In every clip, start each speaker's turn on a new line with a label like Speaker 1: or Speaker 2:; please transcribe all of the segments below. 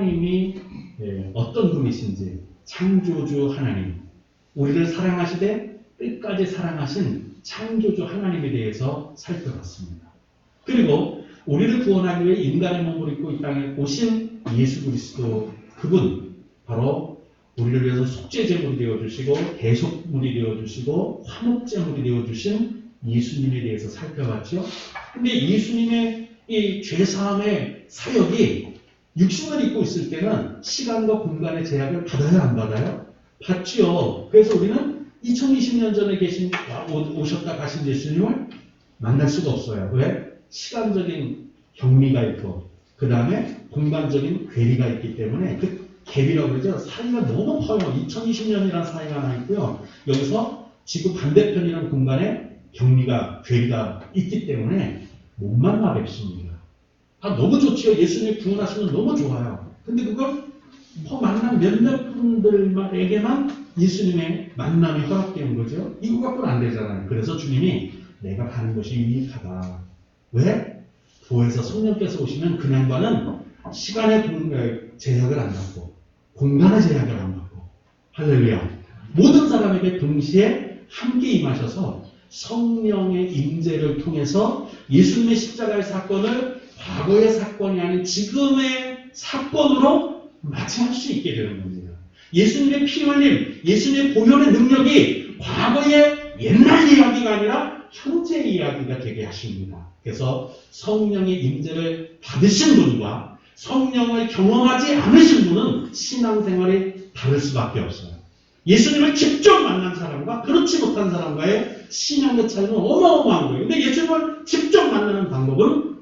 Speaker 1: 하나님이 어떤 분이신지, 창조주 하나님, 우리를 사랑하시되 끝까지 사랑하신 창조주 하나님에 대해서 살펴봤습니다. 그리고 우리를 구원하기 위해 인간의 몸을 입고 이 땅에 오신 예수 그리스도, 그분 바로 우리를 위해서 속죄제물이 되어주시고 대속물이 되어주시고 화목제물이 되어주신 예수님에 대해서 살펴봤죠. 근데 예수님의 이 죄사함의 사역이 육신을 입고 있을 때는 시간과 공간의 제약을 받아야 안 받아요? 받지요. 그래서 우리는 2020년 전에 오셨다 가신 예수님을 만날 수가 없어요. 왜? 시간적인 격리가 있고 그 다음에 공간적인 괴리가 있기 때문에 그 갭이라고 그러죠. 사이가 너무 커요. 2020년이라는 사이가 하나 있고요. 여기서 지구 반대편이라는 공간에 격리가, 괴리가 있기 때문에 못 만나 뵙습니다. 너무 좋지요. 예수님이 구원하시면 너무 좋아요. 근데 그걸 만난 몇몇 분들에게만 예수님의 만남이 허락되는 거죠. 이거 갖고는 안 되잖아요. 그래서 주님이 내가 가는 것이 유익하다. 왜? 부에서 성령께서 오시면 그냥과는 시간의 제약을 안 받고 공간의 제약을 안 받고 할렐루야. 모든 사람에게 동시에 함께 임하셔서 성령의 임재를 통해서 예수님의 십자가의 사건을 과거의 사건이 아닌 지금의 사건으로 마치할 수 있게 되는 겁니다. 예수님의 피 흘림, 예수님의 보혈의 능력이 과거의 옛날 이야기가 아니라 현재 이야기가 되게 하십니다. 그래서 성령의 임재를 받으신 분과 성령을 경험하지 않으신 분은 신앙생활이 다를 수밖에 없어요. 예수님을 직접 만난 사람과 그렇지 못한 사람과의 신앙의 차이는 어마어마한 거예요. 근데 예수님을 직접 만나는 방법은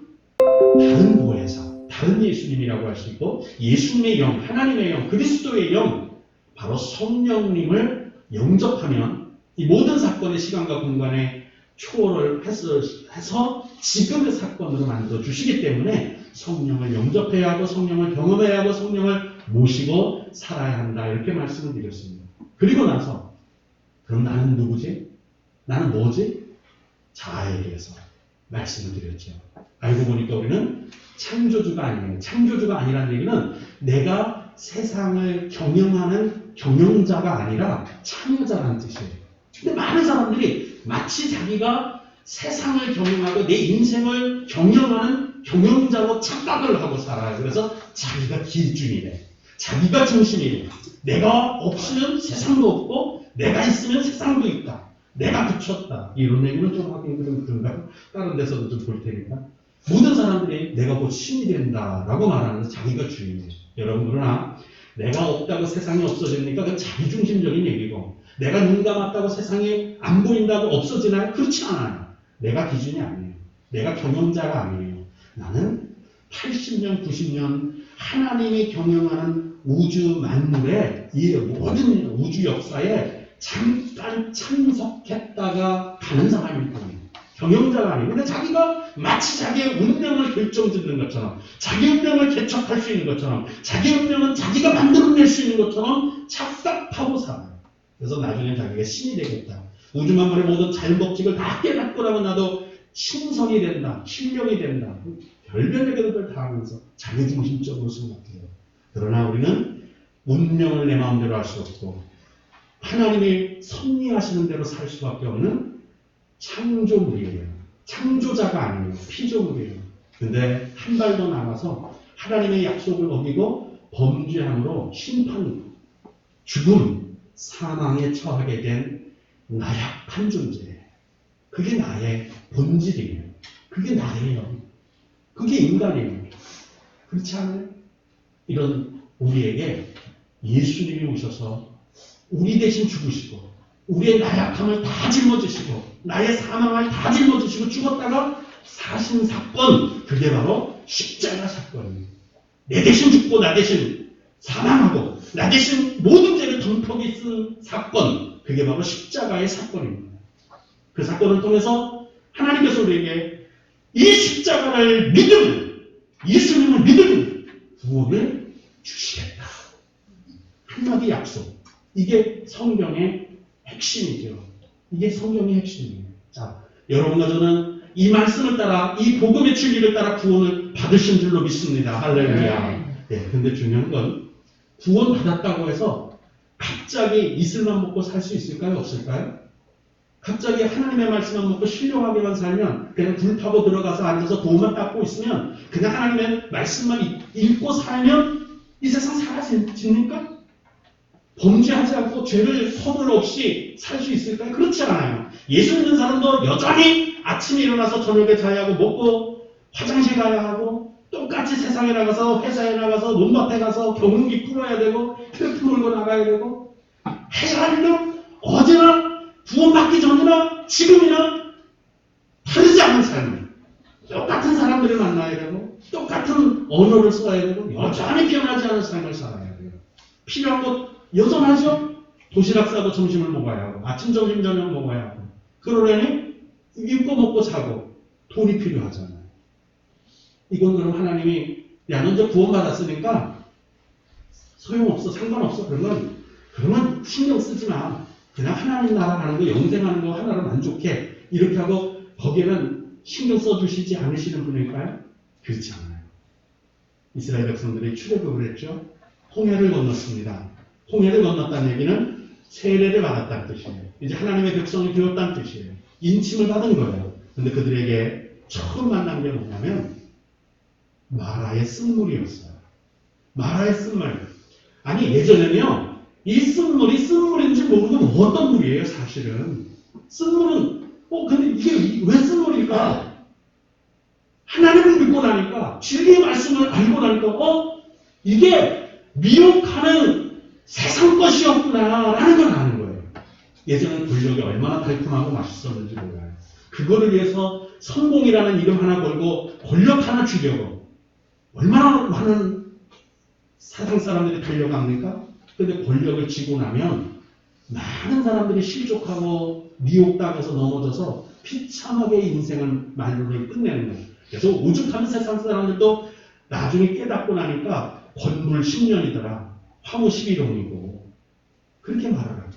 Speaker 1: 다른 보혜사, 다른 예수님이라고 할 수 있고 예수님의 영, 하나님의 영, 그리스도의 영, 바로 성령님을 영접하면 이 모든 사건의 시간과 공간에 초월을 해서 지금의 사건으로 만들어 주시기 때문에 성령을 영접해야 하고 성령을 경험해야 하고 성령을 모시고 살아야 한다. 이렇게 말씀을 드렸습니다. 그리고 나서 그럼 나는 누구지? 나는 뭐지? 자아에 대해서 말씀을 드렸죠. 알고 보니까 우리는 창조주가 아니에요. 창조주가 아니라는 얘기는 내가 세상을 경영하는 경영자가 아니라 창조자라는 뜻이에요. 근데 많은 사람들이 마치 자기가 세상을 경영하고 내 인생을 경영하는 경영자로 착각을 하고 살아요. 그래서 자기가 기준이래. 자기가 중심이래. 내가 없으면 세상도 없고 내가 있으면 세상도 있다. 내가 붙였다. 이런 얘기는 좀 하긴 좀 그런가요? 다른 데서도 좀 볼 테니까. 모든 사람들이 내가 곧 신이 된다라고 말하면서 자기가 주인이에요. 여러분 그러나 내가 없다고 세상이 없어집니까? 그건 자기중심적인 얘기고 내가 눈 감았다고 세상이 안 보인다고 없어지나요? 그렇지 않아요. 내가 기준이 아니에요. 내가 경영자가 아니에요. 나는 80년, 90년 하나님이 경영하는 우주 만물의 이 모든 우주 역사에 잠깐 참석했다가 가는 사람일 뿐이에요. 경영자가 아니에요. 근데 자기가 마치 자기의 운명을 결정짓는 것처럼 자기 운명을 개척할 수 있는 것처럼 자기 운명은 자기가 만들어낼 수 있는 것처럼 착각하고 살아요. 그래서 나중에 자기가 신이 되겠다. 우주 만물의 모든 자율법칙을 다 깨닫고 나면 나도 신성이 된다. 신령이 된다. 별별 얘기들 다 하면서 자기중심적으로 생각해요. 그러나 우리는 운명을 내 마음대로 할 수 없고 하나님이 섭리하시는 대로 살 수밖에 없는 창조물이에요. 창조자가 아니에요. 피조물이에요. 근데 한 발 더 나가서 하나님의 약속을 어기고 범죄함으로 심판, 죽음, 사망에 처하게 된 나약한 존재예요. 그게 나의 본질이에요. 그게 나예요. 그게 인간이에요. 그렇지 않아요? 이런 우리에게 예수님이 오셔서 우리 대신 죽으시고 우리의 나약함을 다 짊어지시고 나의 사망을 다 짊어지시고 죽었다가 사신 사건, 그게 바로 십자가 사건이에요. 내 대신 죽고 나 대신 사망하고 나 대신 모든 죄를 덤터기 쓴 사건, 그게 바로 십자가의 사건입니다. 그 사건을 통해서 하나님께서 우리에게 이 십자가를 믿으면, 예수님을 믿으면 구원을 주시겠다. 한마디 약속. 이게 성경의 핵심이죠. 이게 성경의 핵심이에요. 자, 여러분과 저는 이 말씀을 따라, 이 복음의 진리를 따라 구원을 받으신 줄로 믿습니다. 할렐루야. 근데 중요한 건 구원 받았다고 해서 갑자기 이슬만 먹고 살 수 있을까요? 없을까요? 갑자기 하나님의 말씀만 먹고 신령하게만 살면 그냥 불 타고 들어가서 앉아서 도움만 닦고 있으면 그냥 하나님의 말씀만 읽고 살면 이 세상 사라집니까? 범죄하지 않고 죄를 허물 없이 살 수 있을까요? 그렇지 않아요. 예수 믿는 사람도 여전히 아침에 일어나서 저녁에 자야 하고 먹고 화장실 가야 하고 똑같이 세상에 나가서 회사에 나가서 논밭에 가서 경운기 풀어야 되고 트랙터 몰고 나가야 되고 해야 할 일은 어제나 구원받기 전이나 지금이나 다르지 않은 삶을 똑같은 사람들을 만나야 되고 똑같은 언어를 써야 되고 여전히 변하지 않은 삶을 살아야 돼요. 필요한 것 여전하죠? 도시락 싸고 점심을 먹어야 하고 아침, 점심, 저녁 먹어야 하고 그러려니 입고 먹고 자고 돈이 필요하잖아요. 이건 그럼 하나님이 야, 너 이제 구원받았으니까 소용없어, 상관없어. 그러면 신경 쓰지 마. 그냥 하나님 나라 가는 거, 영생하는 거 하나로 만족해. 이렇게 하고 거기에는 신경 써주시지 않으시는 분일까요? 그렇지 않아요. 이스라엘 백성들이 출애굽을 했죠. 홍해를 건넜습니다. 홍해를 건넜다는 얘기는 세례를 받았다는 뜻이에요. 이제 하나님의 백성이 되었다는 뜻이에요. 인침을 받은 거예요. 근데 그들에게 처음 만난 게 뭐냐면 마라의 쓴물이었어요. 마라의 쓴물. 아니 예전에는요. 이 쓴물이 쓴물인지 모르고 어떤 물이에요 사실은. 쓴물은 근데 이게 왜 쓴물일까? 하나님을 믿고 나니까 진리의 말씀을 알고 나니까 이게 미혹하는 세상 것이었구나라는 걸 아는 거예요. 예전엔 권력이 얼마나 달콤하고 맛있었는지 몰라요. 그거를 위해서 성공이라는 이름 하나 걸고 권력 하나 주려고 얼마나 많은 세상 사람들이 달려갑니까? 근데 권력을 쥐고 나면 많은 사람들이 실족하고 미혹당해서 넘어져서 비참하게 인생을 말로를 끝내는 거예요. 그래서 오죽하면 세상 사람들도 나중에 깨닫고 나니까 권물 10년이더라. 화무 11홍이고 그렇게 말하라고.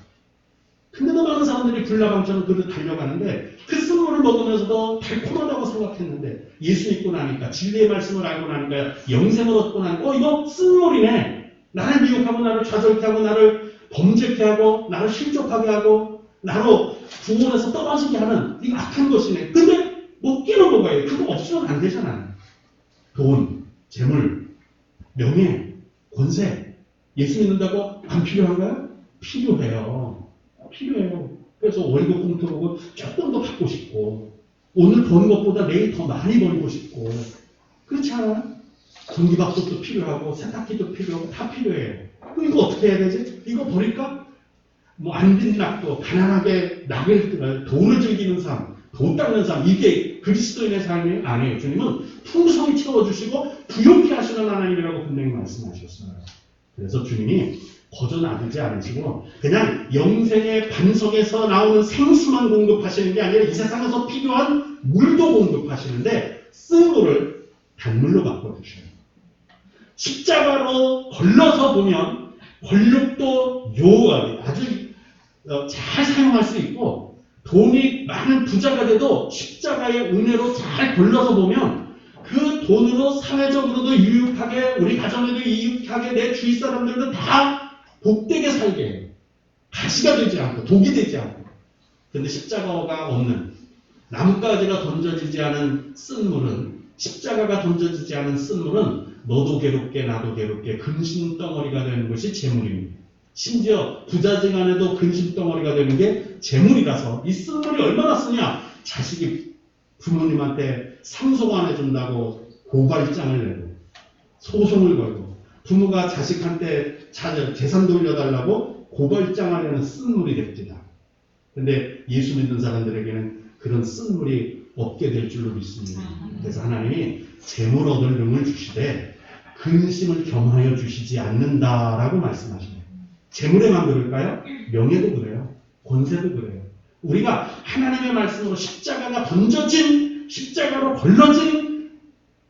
Speaker 1: 근데도 많은 사람들이 불나방처럼 그를 달려가는데 그 쓴물을 먹으면서도 달콤하다고 생각했는데 예수 믿고 나니까 진리의 말씀을 알고 나니까 영생을 얻고 나니까 이거 쓴물이네. 나를 미혹하고 나를 좌절케 하고 나를 범죄케 하고 나를 실족하게 하고 나로 구원에서 떨어지게 하는 이 악한 것이네. 근데 먹기는 먹어야 돼. 그거 없으면 안 되잖아요. 돈, 재물, 명예, 권세 예수 믿는다고 안 필요한가요? 필요해요. 그래서 월급 봉투 보고 조금 더 받고 싶고 오늘 번 것보다 내일 더 많이 벌고 싶고 그렇지 않아요? 전기밥솥도 필요하고 세탁기도 필요하고 다 필요해요. 이거 어떻게 해야 되지? 이거 버릴까? 안 빚났고 가난하게 돈을 즐기는 삶, 돈 닦는 삶 이게 그리스도인의 삶이 아니에요. 주님은 풍성히 채워주시고 부욕케 하시는 하나님이라고 분명히 말씀하셨어요. 그래서 주님이 거저 놔두지 않으시고 그냥 영생의 반석에서 나오는 생수만 공급하시는 게 아니라 이 세상에서 필요한 물도 공급하시는데 쓴 물을 단물로 바꿔주셔요. 십자가로 걸러서 보면 권력도 아주 잘 사용할 수 있고 돈이 많은 부자가 돼도 십자가의 은혜로 잘 걸러서 보면 그 돈으로 사회적으로도 유익하게 우리 가정에도 유익하게 내 주위 사람들도 다 복되게 살게 해요. 가시가 되지 않고 독이 되지 않고. 그런데 십자가가 없는 나뭇가지가 던져지지 않은 쓴물은 십자가가 던져지지 않은 쓴물은 너도 괴롭게 나도 괴롭게 근심덩어리가 되는 것이 재물입니다. 심지어 부자지간에도 근심덩어리가 되는 게 재물이라서 이 쓴물이 얼마나 쓰냐. 자식이 부모님한테 상속 안 해준다고 고발장을 내고 소송을 걸고 부모가 자식한테 재산 돌려달라고 고발장을 내는 쓴물이 됩니다. 그런데 예수 믿는 사람들에게는 그런 쓴물이 없게 될 줄로 믿습니다. 그래서 하나님이 재물 얻을 능을 주시되 근심을 겸하여 주시지 않는다라고 말씀하시네요. 재물에만 그럴까요? 명예도 그래요. 권세도 그래요. 우리가 하나님의 말씀으로 십자가로 걸러진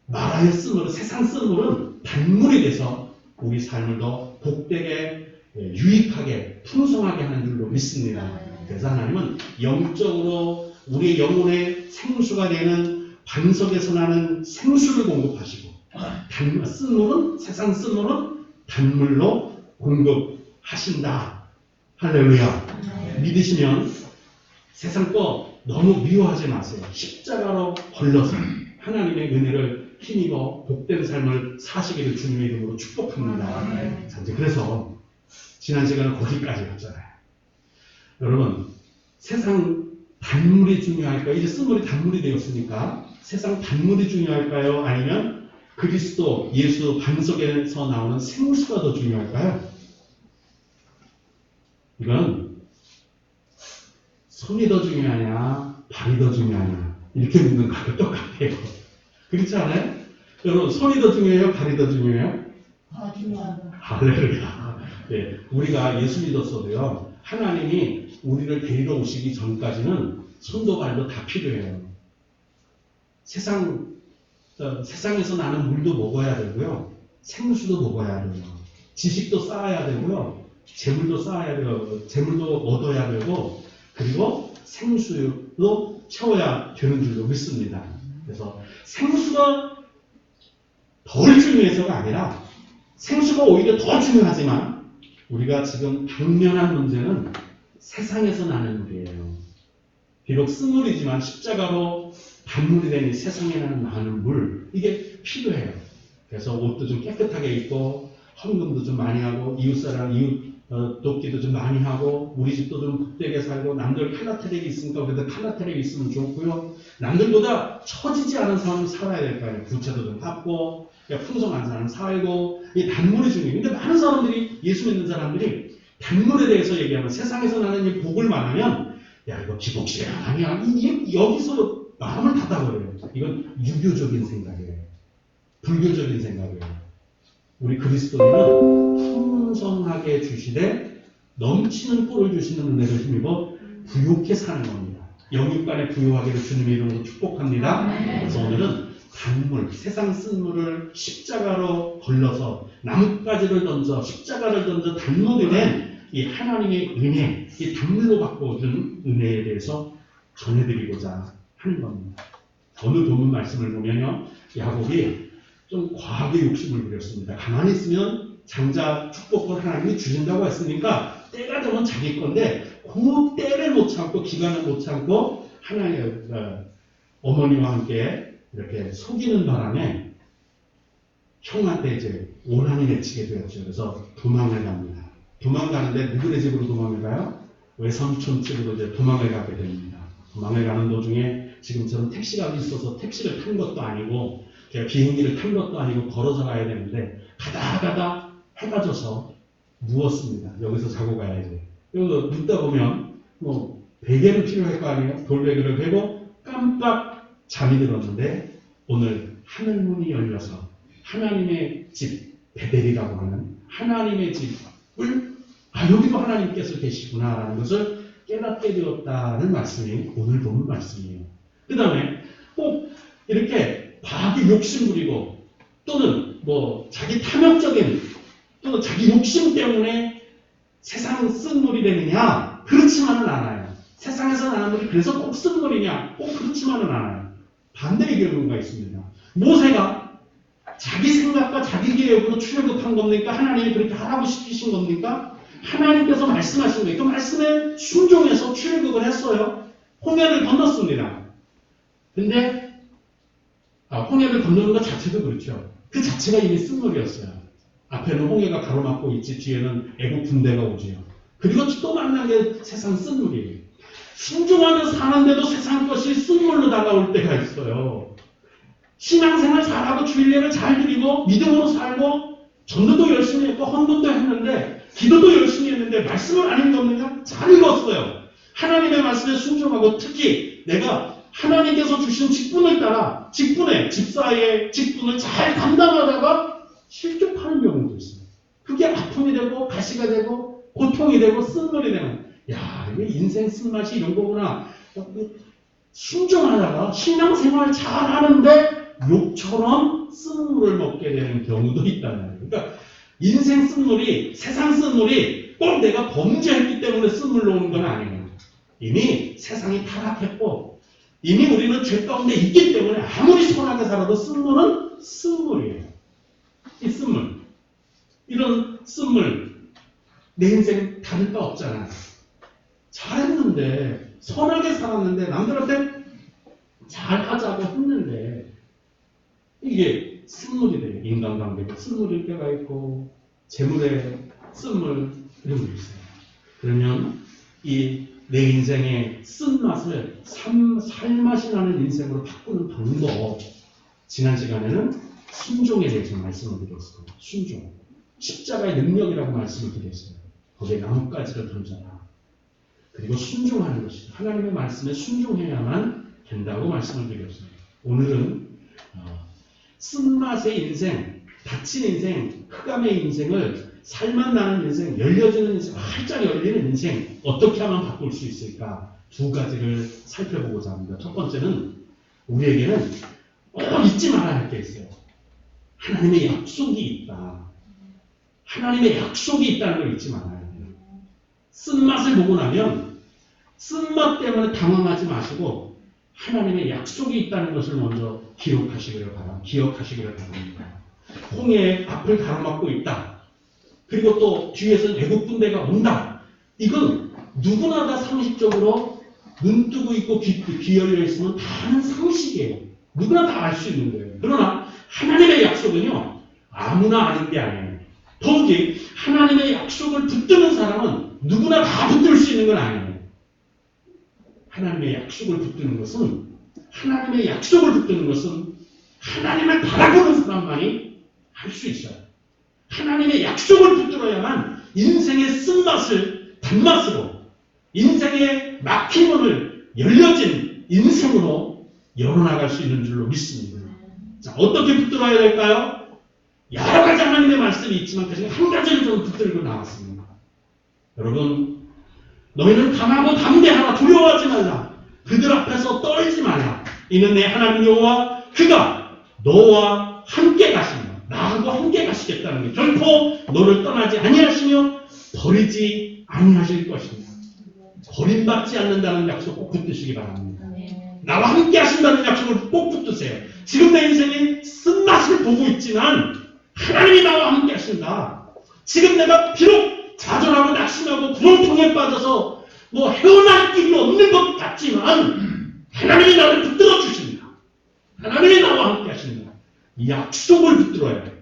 Speaker 1: 마라의 쓴물은 세상 쓴물은 단물이 돼서 우리 삶을 더 복되게 유익하게 풍성하게 하는 줄로 믿습니다. 그래서 하나님은 영적으로 우리의 영혼의 생수가 되는 반석에서 나는 생수를 공급하시고 세상 쓴물은 단물로 공급하신다. 할렐루야. 믿으시면 세상 거 너무 미워하지 마세요. 십자가로 걸러서 하나님의 은혜를 힘입어 복된 삶을 사시기를 주님의 이름으로 축복합니다. 자, 이제 그래서 지난 시간은 거기까지 갔잖아요. 여러분, 세상 단물이 중요할까요? 이제 쓴물이 단물이 되었으니까 세상 단물이 중요할까요? 아니면 그리스도 예수 반석에서 나오는 생수가 더 중요할까요? 이건 손이 더 중요하냐 발이 더 중요하냐 이렇게 묻는 거하고 똑같아요. 그렇지 않아요? 여러분, 손이 더 중요해요? 발이 더 중요해요?
Speaker 2: 중요하다.
Speaker 1: 할렐루야. 네, 우리가 예수 믿었어도요, 하나님이 우리를 데리러 오시기 전까지는 손도 발도 다 필요해요. 세상에서 나는 물도 먹어야 되고요, 생수도 먹어야 돼요. 지식도 쌓아야 되고요, 재물도 쌓아야 돼요. 재물도 얻어야 되고, 그리고 생수도 채워야 되는 줄로 믿습니다. 그래서 생수가 덜 중요해서가 아니라 생수가 오히려 더 중요하지만 우리가 지금 당면한 문제는 세상에서 나는 물이에요. 비록 쓴물이지만 십자가로 단물이 된 이 세상에 나는 물, 이게 필요해요. 그래서 옷도 좀 깨끗하게 입고 헌금도 좀 많이 하고 이웃 돕기도 좀 많이 하고 우리 집도 좀 복되게 살고 남들 칼라테렉이 있으니까 그래도 칼라테렉이 있으면 좋고요. 남들보다 처지지 않은 삶을 살아야 될 거 아니에요. 부채도 좀 갚고 풍성한 삶을 살고 이 단물이 중요해요. 근데 많은 사람들이 예수 믿는 사람들이 단물에 대해서 얘기하면 세상에서 나는 이 복을 말하면 야 이거 기복실 아니야. 여기서 마음을 닫아버려요. 이건 유교적인 생각이에요. 불교적인 생각이에요. 우리 그리스도인은 풍성하게 주시되 넘치는 꼴을 주시는 은혜를 힘입어 부욕해 사는 겁니다. 영육간에 부요하기를 주님의 이름으로 축복합니다. 그래서 오늘은 단물, 세상 쓴물을 십자가로 걸러서 나뭇가지를 던져 십자가를 던져 단물이 된 이 하나님의 은혜, 이 단물로 바꿔준 은혜에 대해서 전해드리고자 하는 겁니다. 오늘 본문 말씀을 보면요, 야곱이 좀 과하게 욕심을 부렸습니다. 가만히 있으면 장자 축복을 하나님이 주신다고 했으니까 때가 되면 자기 건데 그 때를 못 참고 기간을 못 참고 하나님의 어머니와 함께 이렇게 속이는 바람에 형한테 이제 오란이 맺히게 되었죠. 그래서 도망을 갑니다. 도망가는데 누구네 집으로 도망을 가요? 외삼촌 집으로 이제 도망을 가게 됩니다. 도망을 가는 도중에 지금처럼 택시가 있어서 택시를 탄 것도 아니고 비행기를 탄 것도 아니고 걸어서 가야 되는데 가다 해가 져서 누웠습니다. 여기서 자고 가야지. 그래서 눕다 보면 뭐 베개는 필요할 거 아니에요. 돌베개를 베고 깜빡 잠이 들었는데 오늘 하늘문이 열려서 하나님의 집 베델이라고 하는 하나님의 집을 여기도 하나님께서 계시구나라는 것을 깨닫게 되었다는 말씀이 오늘 본 말씀이에요. 그 다음에 꼭 이렇게 과하게 욕심 부리고 또는 뭐 자기 탐욕적인 또는 자기 욕심 때문에 세상 쓴물이 되느냐? 그렇지만은 않아요. 세상에서 나는 물이 그래서 꼭 쓴물이냐? 꼭 그렇지만은 않아요. 반대의 경우가 있습니다. 모세가 자기 생각과 자기 계획으로 출애굽한 겁니까? 하나님이 그렇게 하라고 시키신 겁니까? 하나님께서 말씀하신 거예요. 그 말씀에 순종해서 출애굽을 했어요. 홍해를 건넜습니다. 근데 홍해를 건너는 것 자체도 그렇죠. 그 자체가 이미 쓴물이었어요. 앞에는 홍해가 가로막고 있지 뒤에는 애국 군대가 오지요. 그리고 또 만난 게 세상 쓴물이에요. 순종하며 사는데도 세상 것이 쓴물로 다가올 때가 있어요. 신앙생활 잘하고 주일 예를 잘 드리고 믿음으로 살고 전도도 열심히 했고 헌금도 했는데 기도도 열심히 했는데 말씀을 안 읽었느냐? 잘 읽었어요. 하나님의 말씀에 순종하고 특히 내가 하나님께서 주신 직분을 따라 집사의 직분을 잘 감당하다가 실족하는 경우도 있어요. 그게 아픔이 되고 가시가 되고 고통이 되고 쓴물이 되는 이게 인생 쓴맛이 이런 거구나. 순종하다가 신앙생활 잘하는데 욕처럼 쓴물을 먹게 되는 경우도 있다는 거예요. 그러니까 인생 쓴물이 세상 쓴물이 꼭 내가 범죄했기 때문에 쓴물로 오는 건 아니에요. 이미 세상이 타락했고 이미 우리는 죄 가운데 있기 때문에 아무리 선하게 살아도 쓴물은 쓴물이에요. 이 쓴물. 이런 쓴물. 내 인생 다를 바 없잖아요. 잘했는데, 선하게 살았는데, 남들한테 잘하자고 했는데, 이게 쓴물이 돼요. 인간관계도 쓴물일 때가 있고, 재물에 쓴물, 이런 게 있어요. 그러면 내 인생의 쓴맛을 살맛이 나는 인생으로 바꾸는 방법, 지난 시간에는 순종에 대해서 말씀을 드렸어요. 순종. 십자가의 능력이라고 말씀을 드렸어요. 거기에 나뭇가지를 던져라. 그리고 순종하는 것이다. 하나님의 말씀에 순종해야만 된다고 말씀을 드렸어요. 오늘은 쓴맛의 인생, 닫힌 인생, 흑암의 인생을 살만 나는 인생, 열려지는 인생, 활짝 열리는 인생 어떻게 하면 바꿀 수 있을까? 두 가지를 살펴보고자 합니다. 첫 번째는 우리에게는 잊지 말아야 할 게 있어요. 하나님의 약속이 있다. 하나님의 약속이 있다는 걸 잊지 말아야 돼요. 쓴맛을 보고 나면 쓴맛 때문에 당황하지 마시고 하나님의 약속이 있다는 것을 먼저 기억하시기를 바랍니다. 홍해의 앞을 가로막고 있다. 그리고 또 뒤에서 애국 군대가 온다. 이건 누구나 다 상식적으로 눈 뜨고 있고 귀 열려 있으면 다 아는 상식이에요. 누구나 다 알 수 있는 거예요. 그러나 하나님의 약속은요, 아무나 아는 게 아니에요. 더욱이 하나님의 약속을 붙드는 사람은 누구나 다 붙들 수 있는 건 아니에요. 하나님의 약속을 붙드는 것은 하나님을 바라보는 사람만이 할 수 있어요. 하나님의 약속을 붙들어야만 인생의 쓴맛을 단맛으로, 인생의 막힌 문을 열려진 인생으로 열어나갈 수 있는 줄로 믿습니다. 자, 어떻게 붙들어야 될까요? 여러 가지 하나님의 말씀이 있지만 그중에 한 가지를 좀 붙들고 나왔습니다. 여러분, 너희는 강하고 담대하라. 두려워하지 말라. 그들 앞에서 떨지 말라. 이는 내 하나님 여호와 그가 너와 함께 가신다. 나하고 함께 가시겠다는 게 결코 너를 떠나지 아니하시며 버리지 아니하실 것입니다. 버림받지 않는다는 약속 꼭 붙드시기 바랍니다. 나와 함께 하신다는 약속을 꼭 붙드세요. 지금 내 인생의 쓴맛을 보고 있지만 하나님이 나와 함께 하신다. 지금 내가 비록 좌절하고 낙심하고 구렁텅이에 빠져서 헤어날 길이 없는 것 같지만 하나님이 나를 붙들어 주신다. 하나님이 나와 함께 하신다. 이 약속을 붙들어야 돼요.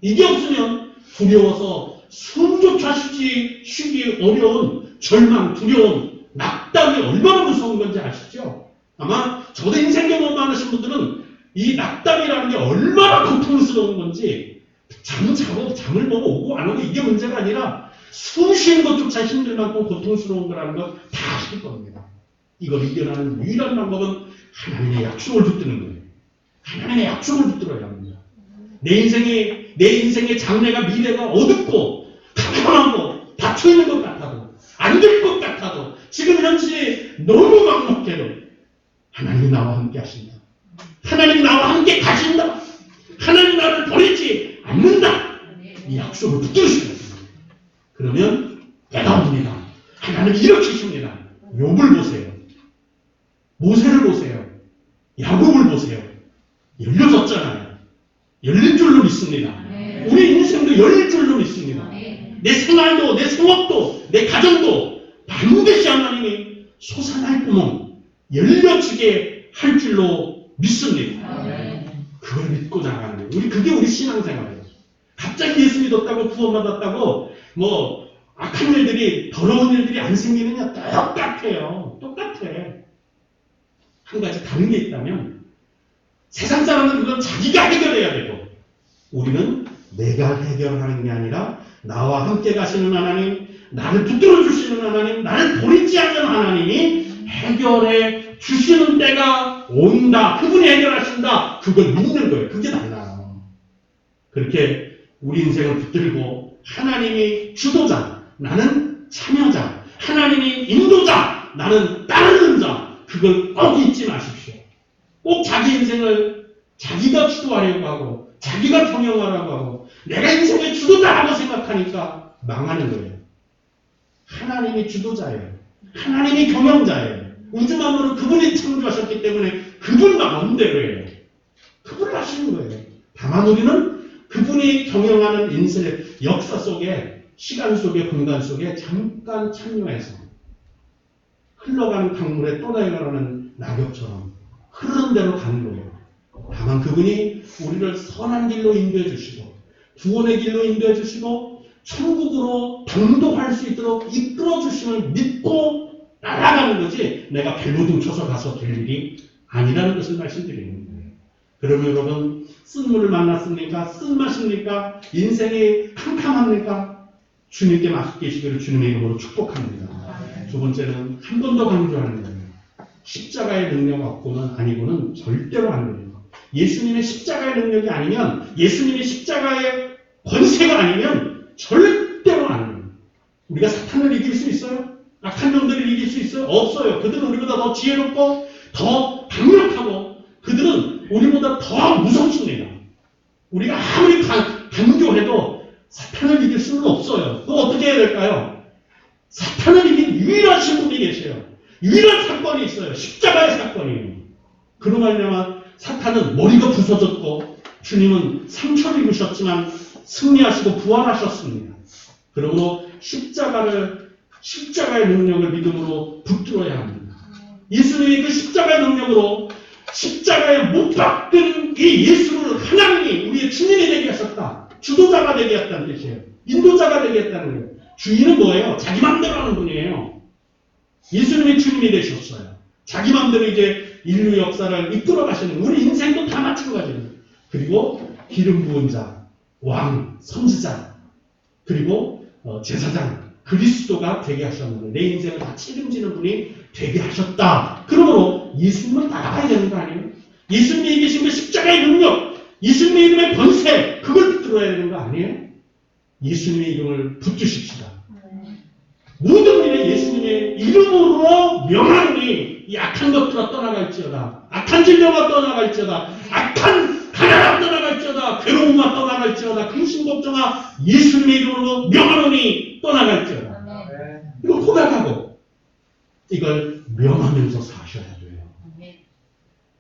Speaker 1: 이게 없으면 두려워서 숨조차 쉬기 어려운 절망, 두려움, 낙담이 얼마나 무서운 건지 아시죠? 아마 저도 인생 경험 많으신 분들은 이 낙담이라는 게 얼마나 고통스러운 건지 잠을 보고 오고 안 오고 이게 문제가 아니라 숨 쉬는 것조차 힘들 만큼 고통스러운 거라는 걸 다 아실 겁니다. 이걸 이겨나는 유일한 방법은 하나님의 약속을 붙드는 거예요. 하나님의 약속을 붙들어야 합니다. 내 인생의 장래가 미래가 어둡고 캄캄하고 닫혀있는 것 같아도 안 될 것 같아도 지금 현실이 너무 막막해도 하나님이 나와 함께 하신다. 하나님이 나와 함께 가신다. 하나님 나를 버리지 않는다. 이 약속을 붙드시는 거예요. 그러면 때가 옵니다. 하나님이 일으키십니다. 욥을 보세요. 모세를 보세요. 야곱을 보세요. 열려졌잖아요. 열린 줄로 믿습니다. 우리 인생도 열릴 줄로 믿습니다. 내 생활도, 내 생업도, 내 가정도 반드시 하나님이 솟아날 구멍 열려지게 할 줄로 믿습니다. 그걸 믿고 나가는 거예요. 그게 우리 신앙생활이에요. 갑자기 예수 믿었다고 구원받았다고 악한 일들이, 더러운 일들이 안 생기느냐? 똑같아요. 똑같아. 한 가지 다른 게 있다면 세상 사람은 그건 자기가 해결해야 되고 우리는 내가 해결하는 게 아니라 나와 함께 가시는 하나님, 나를 붙들어 주시는 하나님, 나를 버리지 않는 하나님이 해결해 주시는 때가 온다. 그분이 해결하신다. 그걸 믿는 거예요. 그게 달라요. 그렇게 우리 인생을 붙들고 하나님이 주도자, 나는 참여자, 하나님이 인도자, 나는 따르는 자, 그걸 꼭 잊지 마십시오. 꼭 자기 인생을 자기가 주도하려고 하고 자기가 경영하려고 하고 내가 인생의 주도자라고 생각하니까 망하는 거예요. 하나님이 주도자예요. 하나님이 경영자예요. 우주 만물은 그분이 창조하셨기 때문에 그분 마음대로예요. 그분을 하시는 거예요. 다만 우리는 그분이 경영하는 인생의 역사 속에, 시간 속에, 공간 속에 잠깐 참여해서 흘러가는 강물에 떠내려가는 낙엽처럼 흐르는 대로 가는 거예요. 다만 그분이 우리를 선한 길로 인도해 주시고 구원의 길로 인도해 주시고 천국으로 당도할 수 있도록 이끌어 주심을 믿고 날아가는 거지, 내가 발버둥 쳐서 가서 될 일이 아니라는 것을 말씀드리는 거예요. 그러면 여러분, 쓴물을 만났습니까? 쓴맛입니까? 인생이 캄캄합니까? 주님께 맡기시기를 주님의 이름으로 축복합니다. 두 번째는 한 번 더 강조하는 거예요. 십자가의 능력 없고는 아니고는 절대로 안 돼요. 예수님의 십자가의 능력이 아니면, 예수님의 십자가의 권세가 아니면 절대로 안 돼요. 우리가 사탄을 이길 수 있어요? 악한 영들을 이길 수 있어요? 없어요. 그들은 우리보다 더 지혜롭고 더 강력하고 그들은 우리보다 더 무섭습니다. 우리가 아무리 간교해도 사탄을 이길 수는 없어요. 그럼 어떻게 해야 될까요? 사탄을 이긴 유일하신 분이 계세요. 유일한 사건이 있어요. 십자가의 사건이에요. 그로 말미암아 사탄은 머리가 부서졌고 주님은 상처를 입으셨지만 승리하시고 부활하셨습니다. 그러므로 십자가의 능력을 믿음으로 붙들어야 합니다. 예수님이 그 십자가의 능력으로 십자가에 못 박힌 이 예수를 하나님이 우리의 주님이 되게 하셨다. 주도자가 되게 했다는 뜻이에요. 인도자가 되게 했다는 거예요. 주인은 뭐예요? 자기 맘대로 하는 분이에요. 예수님이 주님이 되셨어요. 자기 맘대로 이제 인류 역사를 이끌어 가시는, 우리 인생도 다 마찬가지예요. 그리고 기름 부은 자, 왕, 선지자, 그리고 제사장, 그리스도가 되게 하셨는데 내 인생을 다 책임지는 분이 되게 하셨다. 그러므로 예수님을 따라가야 되는 거 아니에요? 예수님이 계신 그 십자가의 능력, 예수님의 이름의 권세, 그걸 붙들어야 되는 거 아니에요? 예수님의 이름을 붙드십시다. 모든 일에 예수님의 이름으로 명하노니 이 악한 것들아 떠나갈지어다. 악한 질병아 떠나갈지어다. 악한 가난아 떠나갈지어다. 괴로움아 떠나갈지어다. 근심 걱정아 예수님의 이름으로 명하노니 떠나갈지어다. 이거 고백하고 이걸 명하면서 사셔야 돼요.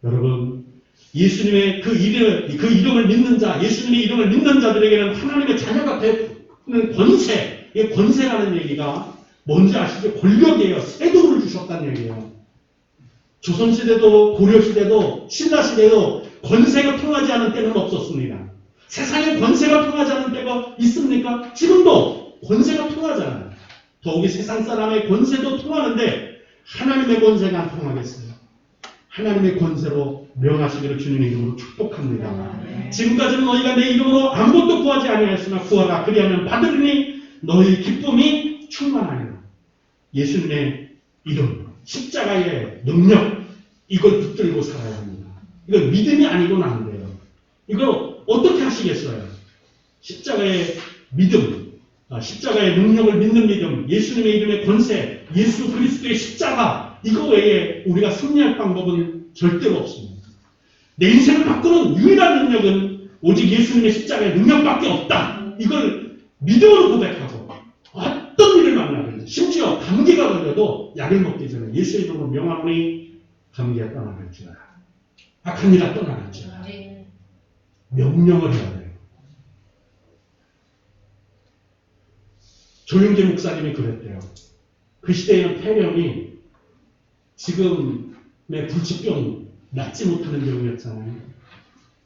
Speaker 1: 여러분, 예수님의 그 이름을 믿는 자, 예수님의 이름을 믿는 자들에게는 하나님의 자녀가 되는 권세, 이 권세라는 얘기가 뭔지 아시죠? 권력이에요. 세도를 주셨다는 얘기예요. 조선시대도 고려시대도 신라시대도 권세가 통하지 않은 때는 없었습니다. 세상에 권세가 통하지 않은 때가 있습니까? 지금도 권세가 통하잖아요. 더욱이 세상 사람의 권세도 통하는데 하나님의 권세가 안 통하겠어요. 하나님의 권세로 명하시기를 주님의 이름으로 축복합니다. 지금까지는 너희가 내 이름으로 아무것도 구하지 아니하였으나 구하라. 그리하면 받으리니 너희 기쁨이 충만하리라. 예수님의 이름, 십자가의 능력, 이걸 붙들고 살아야 합니다. 이건 믿음이 아니고는 안 돼요. 이걸 어떻게 하시겠어요? 십자가의 믿음, 십자가의 능력을 믿는 믿음, 예수님의 이름의 권세, 예수 그리스도의 십자가, 이거 외에 우리가 승리할 방법은 절대로 없습니다. 내 인생을 바꾸는 유일한 능력은 오직 예수님의 십자가의 능력밖에 없다. 이걸 믿음으로 고백하고 어떤 일을 만나든지, 심지어 감기가 걸려도 약을 먹기 전에 예수의 이름으로 명하노니 감기가 떠나갈지어다. 악한 일아 떠나갈지어다. 명령을 해야 돼요. 조용재 목사님이 그랬대요. 그 시대에는 폐렴이 지금의 불치병 낫지 못하는 병이었잖아요.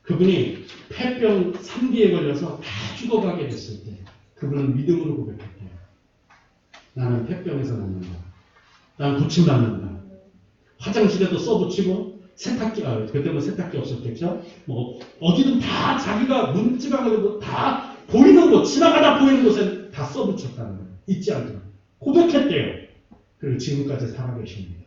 Speaker 1: 그분이 폐병 3기에 걸려서 다 죽어가게 됐을 때 그분은 믿음으로 고백했대요. 나는 폐병에서 낫는다. 나는 고침받는다. 화장실에도 써붙이고 세탁기가, 그때 뭐 세탁기 없었겠죠? 뭐 어디든 다 자기가 문지방에도 다 보이는 곳, 지나가다 보이는 곳에 다 써붙였다는 거예요. 잊지 않도록. 고백했대요. 그리고 지금까지 살아계십니다.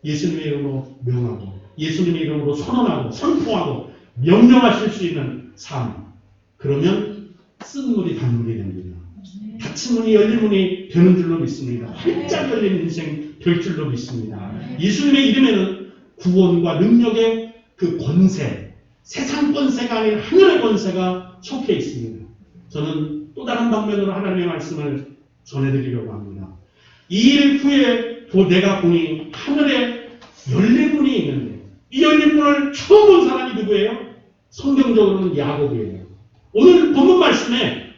Speaker 1: 예수님의 이름으로 명하고 예수님의 이름으로 선언하고 선포하고 명령하실 수 있는 삶. 그러면 쓴 물이 단물이 됩니다. 닫힌 문이 열린 문이 되는 줄로 믿습니다. 활짝 열린 인생 될 줄로 믿습니다. 예수님의 이름에는 구원과 능력의 그 권세, 세상 권세가 아닌 하늘의 권세가 속해 있습니다. 저는 또 다른 방면으로 하나님의 말씀을 전해드리려고 합니다. 2일 후에 내가 보니 하늘에 열린 문이 있는데 이 열린 문을 처음 본 사람이 누구예요? 성경적으로는 야곱이에요. 오늘 본문 말씀에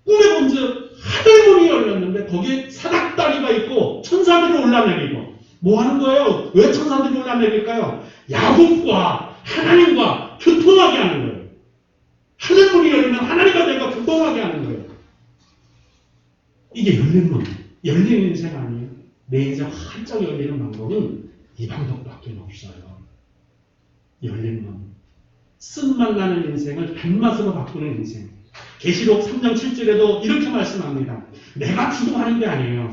Speaker 1: 꿈에 본즉 하늘문이 열렸는데 거기에 사닥다리가 있고 천사들이 올라내리고 뭐 하는 거예요? 왜 천사들이 올라내릴까요? 야곱과 하나님과 교통하게 하는 거예요. 하늘문이 열리면 하나님과 내가 교통하게 하는 거예요. 이게 열린 문, 열린 인생 아니에요? 내 인생 활짝 열리는 방법은 이 방법밖에 없어요. 열린 문. 쓴맛 나는 인생을 단맛으로 바꾸는 인생. 계시록 3장 7절에도 이렇게 말씀합니다. 내가 주도하는 게 아니에요.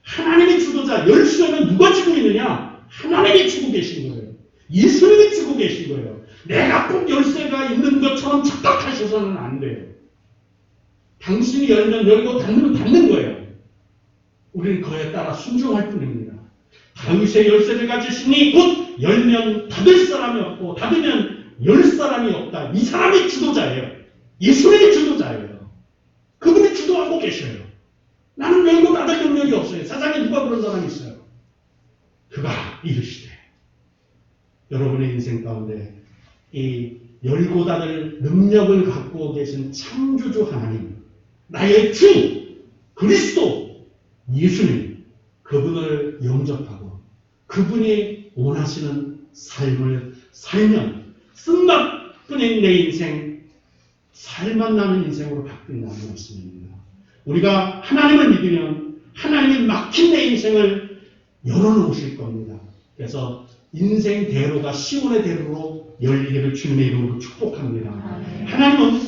Speaker 1: 하나님이 주도자. 열쇠는 누가 쥐고 있느냐? 하나님이 쥐고 계신 거예요. 예수님이 쥐고 계신 거예요. 내가 꼭 열쇠가 있는 것처럼 착각하셔서는 안 돼요. 당신이 열면 열고 닫으면 닫는 거예요. 우리는 그에 따라 순종할 뿐입니다. 다윗의 열쇠를 가지시니 곧 열면 닫을 사람이 없고 닫으면 열 사람이 없다. 이 사람이 주도자예요. 예수님이 주도자예요. 그분이 주도하고 계셔요. 나는 열고 닫을 능력이 없어요. 세상에 누가 그런 사람이 있어요? 그가 이르시되 여러분의 인생 가운데 이 열고 닫을 능력을 갖고 계신 창조주 하나님, 나의 주 그리스도 예수님, 그분을 영접하고 그분이 원하시는 삶을 살면 쓴맛뿐인 내 인생, 살맛 나는 인생으로 바뀐다는 말씀입니다. 우리가 하나님을 믿으면 하나님이 막힌 내 인생을 열어놓으실 겁니다. 그래서 인생 대로가 시온의 대로로 열리기를 주님의 이름으로 축복합니다. 하나님은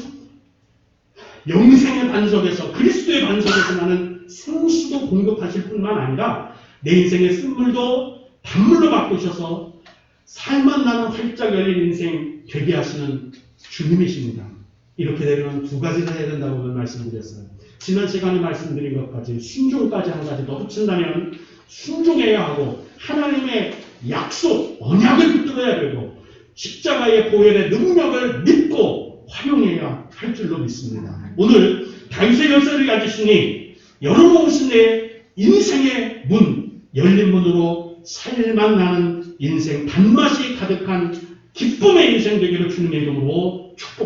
Speaker 1: 영생의 반석에서 그리스도의 반석에서 나는 생수도 공급하실 뿐만 아니라 내 인생의 쓴물도 단물로 바꾸셔서 살맛 나는 활짝 열린 인생 되게 하시는 주님이십니다. 이렇게 되면 두 가지를 해야 된다고 말씀드렸어요. 지난 시간에 말씀드린 것까지 순종까지 한 가지 더 붙인다면 순종해야 하고 하나님의 약속, 언약을 붙들어야 되고 십자가의 보혈의 능력을 믿고 활용해야 할 줄로 믿습니다. 오늘 다윗의 열쇠를 가지시니 열어놓으신 내 인생의 문, 열린 문으로 살만 나는 인생, 단맛이 가득한 기쁨의 인생 되기를 주님의 이름으로 축복합니다.